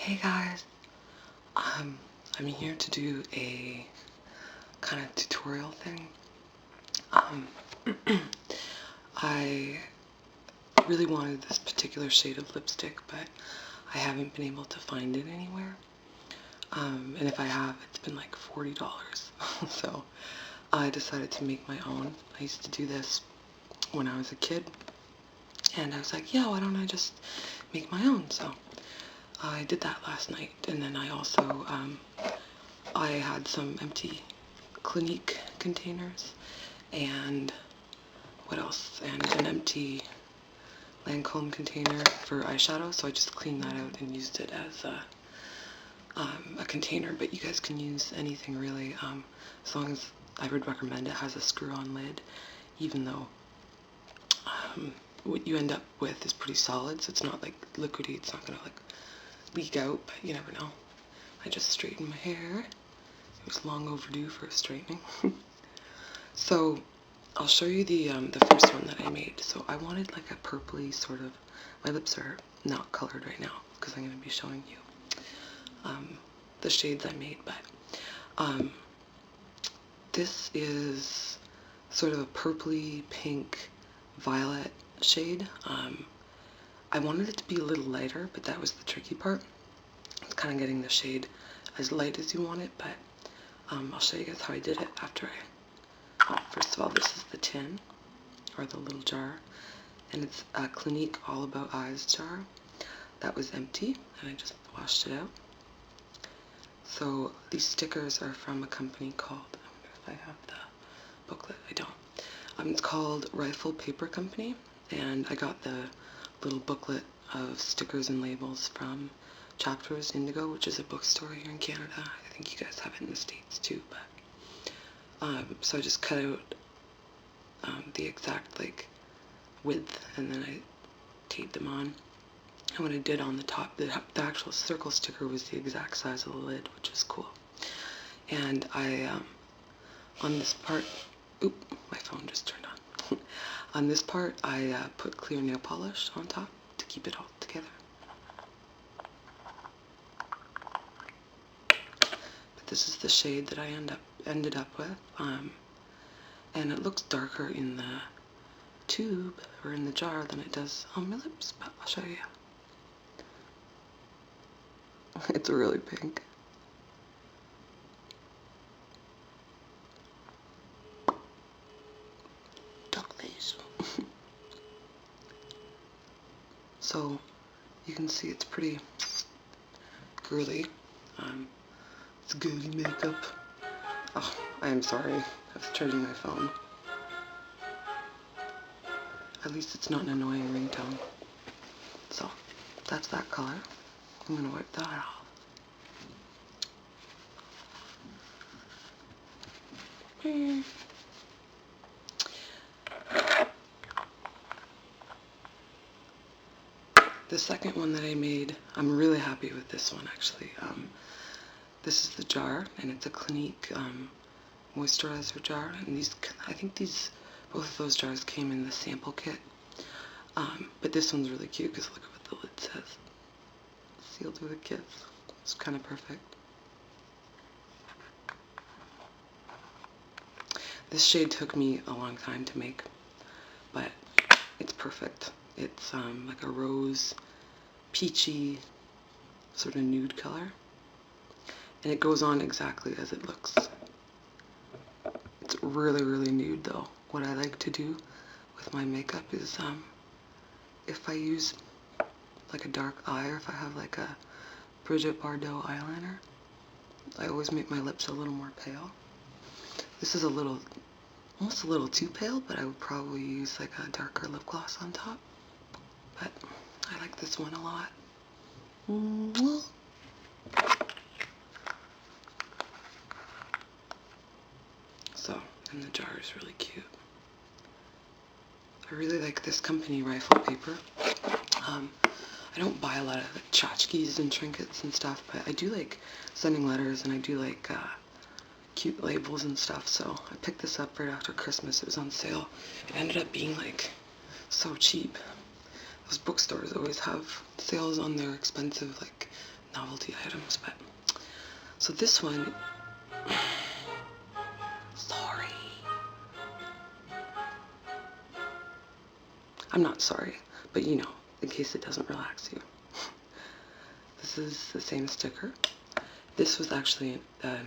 Hey guys, I'm here to do a kind of tutorial thing. I really wanted this particular shade of lipstick, but I haven't been able to find it anywhere. And if I have, it's been like $40. So I decided to make my own. I used to do this when I was a kid, and I was like, yeah, why don't I just make my own? So I did that last night, and then I also, I had some empty Clinique containers, and what else, and an empty Lancome container for eyeshadow, so I just cleaned that out and used it as a container, but you guys can use anything really, as long as I would recommend it has a screw-on lid, even though what you end up with is pretty solid, so it's not like liquidy, it's not gonna like leak out, but you never know. I just straightened my hair. It was long overdue for a straightening. So I'll show you the first one that I made. So I wanted like a purpley sort of, my lips are not colored right now because I'm going to be showing you the shades I made, but this is sort of a purpley pink violet shade. I wanted it to be a little lighter, but that was the tricky part. It's kind of getting the shade as light as you want it, but I'll show you guys how I did it after first of all, this is the tin, or the little jar, and it's a Clinique All About Eyes jar. That was empty, and I just washed it out. So these stickers are from a company called, I wonder if I have the booklet, I don't. It's called Rifle Paper Company, and I got the little booklet of stickers and labels from Chapters Indigo, which is a bookstore here in Canada. I think you guys have it in the States too, but so I just cut out the exact like width, and then I taped them on. And what I did on the top, the actual circle sticker was the exact size of the lid, which is cool. And I, on this part, oop, my phone just turned on. On this part, I put clear nail polish on top to keep it all together. But this is the shade that I ended up with, and it looks darker in the tube or in the jar than it does on my lips, but I'll show you. It's really pink. Duck face. So you can see it's pretty girly. It's girly makeup. Oh, I am sorry. I was charging my phone. At least it's not an annoying ringtone. So that's that color. I'm gonna wipe that off. The second one that I made, I'm really happy with this one actually. This is the jar, and it's a Clinique moisturizer jar, and these, I think both of those jars came in the sample kit. But this one's really cute because look at what the lid says. Sealed with a kiss. It's kind of perfect. This shade took me a long time to make, but it's perfect. It's like a rose, peachy, sort of nude color, and it goes on exactly as it looks. It's really, really nude though. What I like to do with my makeup is if I use like a dark eye, or if I have like a Bridget Bardot eyeliner, I always make my lips a little more pale. This is almost a little too pale, but I would probably use like a darker lip gloss on top. But I like this one a lot. So, and the jar is really cute. I really like this company, Rifle Paper. I don't buy a lot of tchotchkes and trinkets and stuff, but I do like sending letters, and I do like cute labels and stuff, so I picked this up right after Christmas. It was on sale. It ended up being like so cheap. Those bookstores always have sales on their expensive like novelty items. But so this one, sorry, I'm not sorry, but you know, in case it doesn't relax you. This is the same sticker. This was actually a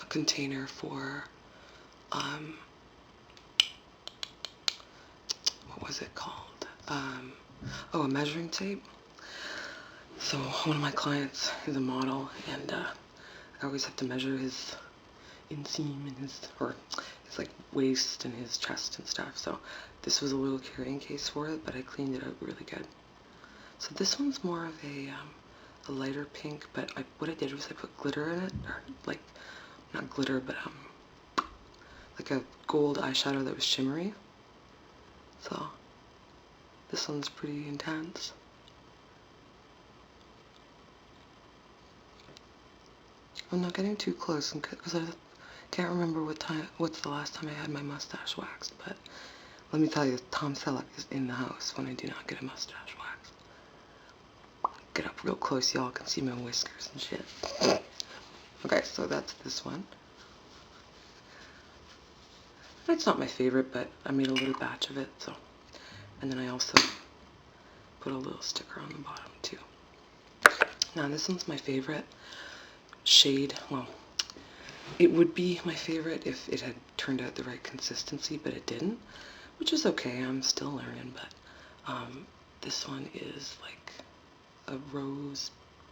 container for, what was it called? Oh, a measuring tape. So one of my clients is a model, and I always have to measure his inseam and his like waist and his chest and stuff. So this was a little carrying case for it, but I cleaned it out really good. So this one's more of a lighter pink, but what I did was I put glitter in it, or like, not glitter, but like a gold eyeshadow that was shimmery. So this one's pretty intense. I'm not getting too close because I can't remember what's the last time I had my mustache waxed, but let me tell you, Tom Selleck is in the house when I do not get a mustache wax. Get up real close, y'all can see my whiskers and shit. Okay, so that's this one. It's not my favorite, but I made a little batch of it, so. And then I also put a little sticker on the bottom too. Now this one's my favorite shade. Well, it would be my favorite if it had turned out the right consistency, but it didn't, which is okay. I'm still learning, but this one is like a rose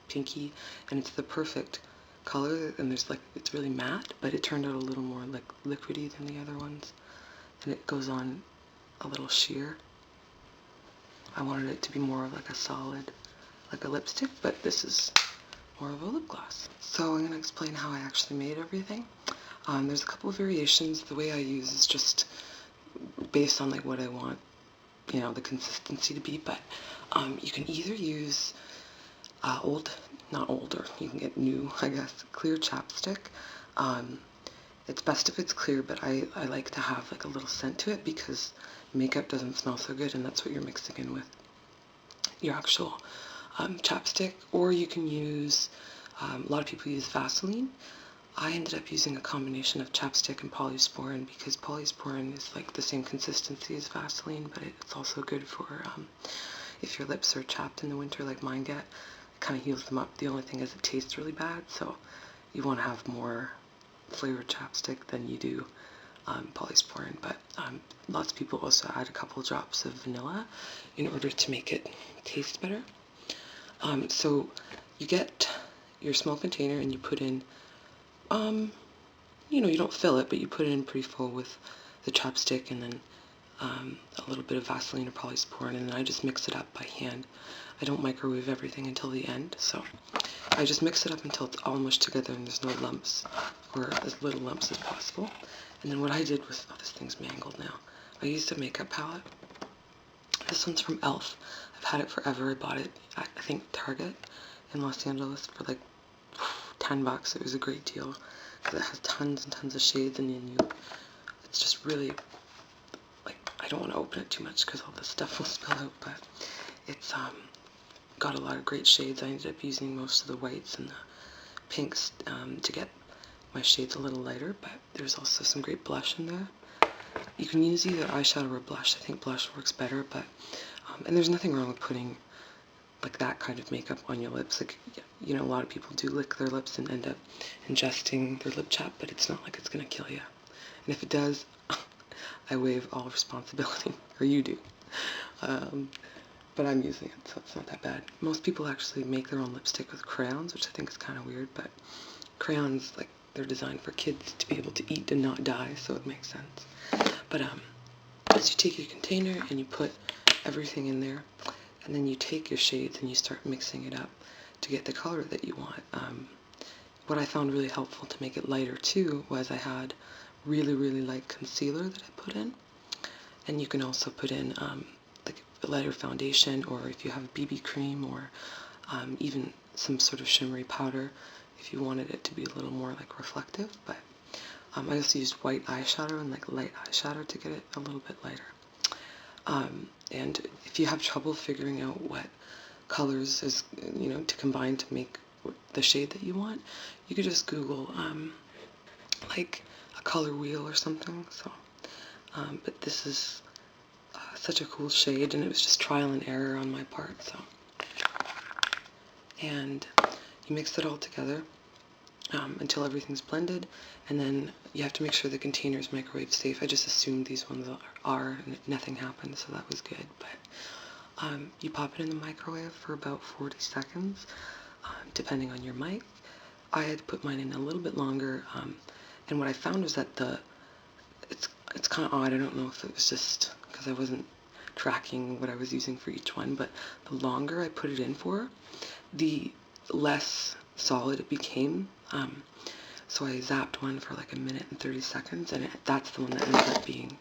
pinky, and it's the perfect color, and there's like, it's really matte, but it turned out a little more like liquidy than the other ones, and it goes on a little sheer. I wanted it to be more of like a solid, like a lipstick, but this is more of a lip gloss. So I'm going to explain how I actually made everything. There's a couple of variations. The way I use is just based on like what I want, you know, the consistency to be, but you can either use not older, you can get new, I guess, clear chapstick. It's best if it's clear, but I like to have like a little scent to it because makeup doesn't smell so good, and that's what you're mixing in with your actual chapstick. Or you can use, a lot of people use Vaseline. I ended up using a combination of chapstick and polysporin because polysporin is like the same consistency as Vaseline, but it's also good for if your lips are chapped in the winter like mine get. It kind of heals them up. The only thing is it tastes really bad, so you want to have more flavored chapstick than you do polysporin. But lots of people also add a couple drops of vanilla in order to make it taste better. So you get your small container and you put in, you know, you don't fill it, but you put it in pretty full with the chapstick, and then a little bit of Vaseline or polysporin, and then I just mix it up by hand. I don't microwave everything until the end, so I just mix it up until it's all mushed together and there's no lumps, or as little lumps as possible. And then what I did was, oh, this thing's mangled now. I used a makeup palette. This one's from e.l.f. I've had it forever. I bought it at, I think, Target in Los Angeles for like $10. It was a great deal because it has tons and tons of shades, and then it's just really, like, I don't want to open it too much because all this stuff will spill out, but it's got a lot of great shades. I ended up using most of the whites and the pinks to get my shades a little lighter, but there's also some great blush in there. You can use either eyeshadow or blush. I think blush works better, but and there's nothing wrong with putting like that kind of makeup on your lips. Like, you know, a lot of people do lick their lips and end up ingesting their lip chap, but it's not like it's gonna kill you. And if it does, I waive all responsibility, or you do. But I'm using it, so it's not that bad. Most people actually make their own lipstick with crayons, which I think is kind of weird, but crayons, like, they're designed for kids to be able to eat and not die, so it makes sense. But so you take your container and you put everything in there, and then you take your shades and you start mixing it up to get the color that you want. What I found really helpful to make it lighter too was I had really, really light concealer that I put in, and you can also put in like a lighter foundation, or if you have a BB cream, or even some sort of shimmery powder if you wanted it to be a little more like reflective. But I also used white eyeshadow and like light eyeshadow to get it a little bit lighter. And if you have trouble figuring out what colors to combine to make the shade that you want, you could just Google like a color wheel or something. So, but this is such a cool shade, and it was just trial and error on my part. So, and you mix it all together until everything's blended, and then you have to make sure the container is microwave safe. I just assumed these ones are, and nothing happened, so that was good. But you pop it in the microwave for about 40 seconds, depending on your mic. I had to put mine in a little bit longer, and what I found was that it's kind of odd. I don't know if it was just because I wasn't tracking what I was using for each one, but the longer I put it in for, the less solid it became. So I zapped one for like 1:30, and that's the one that ended up being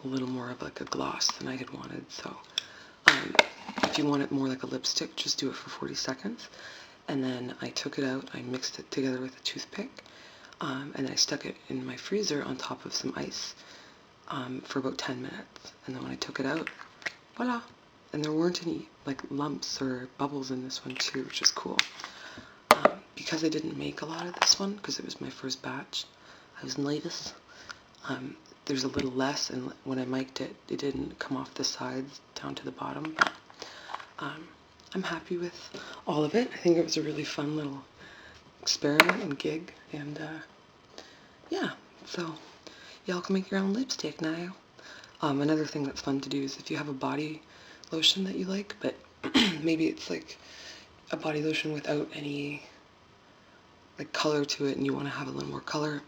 a little more of like a gloss than I had wanted. So if you want it more like a lipstick, just do it for 40 seconds. And then I took it out, I mixed it together with a toothpick, and then I stuck it in my freezer on top of some ice for about 10 minutes. And then when I took it out, voila! And there weren't any like lumps or bubbles in this one too, which is cool. Because I didn't make a lot of this one, because it was my first batch, I was nervous. There's a little less, and when I mic'd it, it didn't come off the sides down to the bottom. But, I'm happy with all of it. I think it was a really fun little experiment and gig, and yeah, so y'all can make your own lipstick now. Another thing that's fun to do is if you have a body lotion that you like, but maybe it's like a body lotion without any like color to it, and you want to have a little more color.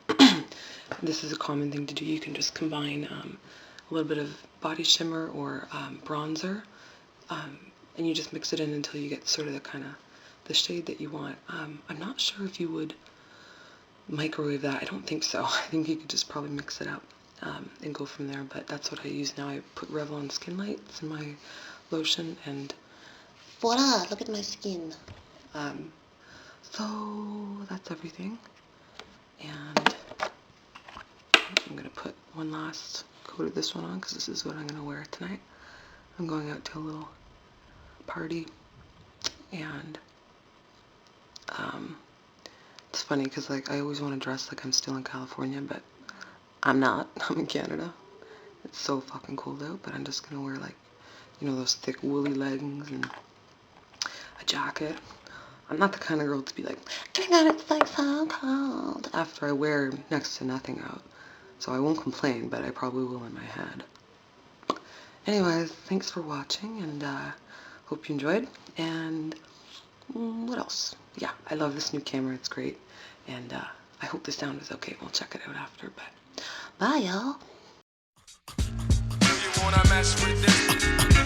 This is a common thing to do. You can just combine a little bit of body shimmer or bronzer, and you just mix it in until you get sort of the shade that you want. I'm not sure if you would microwave that. I don't think so. I think you could just probably mix it up and go from there, but that's what I use now. I put Revlon Skin Lights in my lotion, and voila, look at my skin. So that's everything, and I'm going to put one last coat of this one on because this is what I'm going to wear tonight. I'm going out to a little party, and it's funny because like I always want to dress like I'm still in California, but I'm not. I'm in Canada. It's so fucking cold out, but I'm just going to wear like, you know, those thick woolly leggings and a jacket. I'm not the kind of girl to be like, oh my god, it's like so cold, after I wear next to nothing out. So I won't complain, but I probably will in my head. Anyways, thanks for watching, and hope you enjoyed. And what else? Yeah, I love this new camera. It's great. And I hope the sound is okay. We'll check it out after, but bye, y'all. You wanna mess with this?